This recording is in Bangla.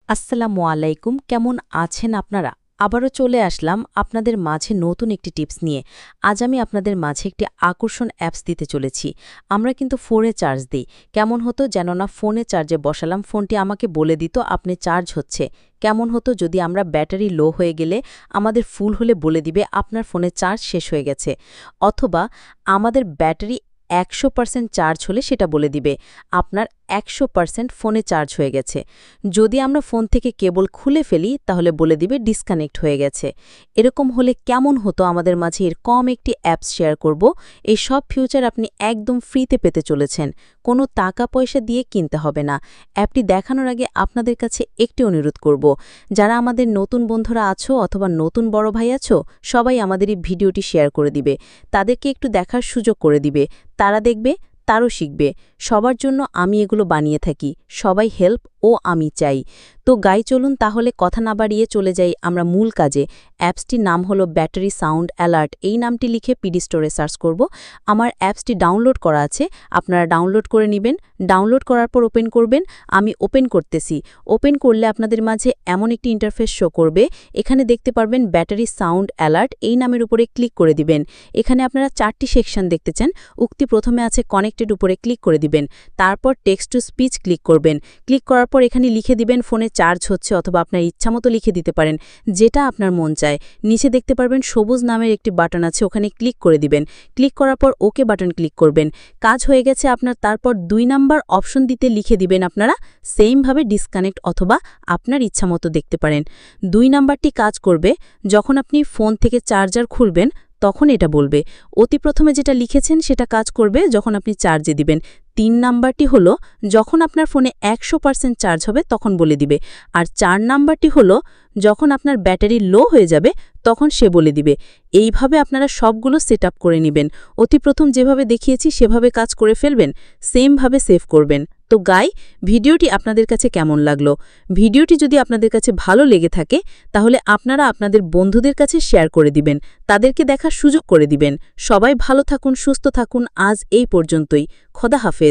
আসসালামু আলাইকুম, কেমন আছেন আপনারা? আবারও চলে আসলাম আপনাদের মাঝে নতুন একটি টিপস নিয়ে। আজ আমি আপনাদের মাঝে একটি আকর্ষণ অ্যাপস দিতে চলেছি। আমরা কিন্তু ফোনে চার্জ দিই। কেমন হতো যেন না ফোনে চার্জে বসালাম, ফোনটি আমাকে বলে দিত আপনি চার্জ হচ্ছে। কেমন হতো যদি আমরা ব্যাটারি লো হয়ে গেলে আমাদের ফুল হলে বলে দিবে আপনার ফোনে চার্জ শেষ হয়ে গেছে। অথবা আমাদের ব্যাটারি ১০০% চার্জ হলে সেটা বলে দিবে আপনার ১০০% ফোনে চার্জ হয়ে গেছে। যদি আমরা ফোন থেকে কেবল খুলে ফেলি তাহলে বলে দিবে ডিসকানেক্ট হয়ে গেছে। এরকম হলে কেমন হতো আমাদের মাঝে এরকম একটি অ্যাপস শেয়ার করব। এই সব ফিউচার আপনি একদম ফ্রিতে পেতে চলেছেন, কোনো টাকা পয়সা দিয়ে কিনতে হবে না। অ্যাপটি দেখানোর আগে আপনাদের কাছে একটি অনুরোধ করব, যারা আমাদের নতুন বন্ধুরা আছো অথবা নতুন বড় ভাই আছো, সবাই আমাদের এই ভিডিওটি শেয়ার করে দিবে, তাদেরকে একটু দেখার সুযোগ করে দিবে। তারা দেখবে, তারও শিখবে। সবার জন্য আমি এগুলো বানিয়ে থাকি, সবাই হেল্প ও আমি চাই। তো চলুন তাহলে কথা না বাড়িয়ে চলে যাই আমরা মূল কাজে। অ্যাপসটির নাম হলো ব্যাটারি সাউন্ড অ্যালার্ট। এই নামটি লিখে পিডি স্টোরে সার্চ করব। আমার অ্যাপসটি ডাউনলোড করা আছে, আপনারা ডাউনলোড করে নেবেন। ডাউনলোড করার পর ওপেন করবেন। আমি ওপেন করতেছি। ওপেন করলে আপনাদের মাঝে এমন একটি ইন্টারফেস শো করবে। এখানে দেখতে পারবেন ব্যাটারি সাউন্ড অ্যালার্ট, এই নামের উপরে ক্লিক করে দিবেন। এখানে আপনারা 4টি সেকশন দেখতে চান। উক্তি প্রথমে আছে কানেক্টেড, উপরে ক্লিক করে দিবেন। তারপর টেক্সট টু স্পিচ ক্লিক করবেন। ক্লিক করার পর এখানে লিখে দিবেন ফোনে চার্জ হচ্ছে, অথবা আপনার ইচ্ছামতো লিখে দিতে পারেন, যেটা আপনার মন চায়। নিচে দেখতে পারবেন সবুজ নামের একটি বাটন আছে, ওখানে ক্লিক করে দিবেন। ক্লিক করার পর ওকে বাটন ক্লিক করবেন। কাজ হয়ে গেছে আপনার। তারপর 2 নাম্বার অপশন দিতে লিখে দিবেন আপনারা সেমভাবে ডিসকানেক্ট, অথবা আপনার ইচ্ছামতো দেখতে পারেন। 2 নাম্বারটি কাজ করবে যখন আপনি ফোন থেকে চার্জার খুলবেন, তখন এটা বলবে। অতি প্রথমে যেটা লিখেছেন সেটা কাজ করবে যখন আপনি চার্জে দিবেন। 3 নাম্বারটি হলো যখন আপনার ফোনে 100% চার্জ হবে তখন বলে দিবে। আর 4 নাম্বারটি হলো যখন আপনার ব্যাটারি লো হয়ে যাবে তখন সে বলে দিবে। এইভাবে আপনারা সবগুলো সেট আপ করে নেবেন। অতি প্রথম যেভাবে দেখিয়েছি সেভাবে কাজ করে ফেলবেন, সেমভাবে সেভ করবেন। তো ভিডিওটি আপনাদের কাছে কেমন লাগলো? ভিডিওটি যদি আপনাদের কাছে ভালো লেগে থাকে তাহলে আপনারা আপনাদের বন্ধুদের কাছে শেয়ার করে দিবেন, তাদেরকে দেখার সুযোগ করে দিবেন। সবাই ভালো থাকুন, সুস্থ থাকুন। আজ এই পর্যন্তই। খোদা হাফেজ।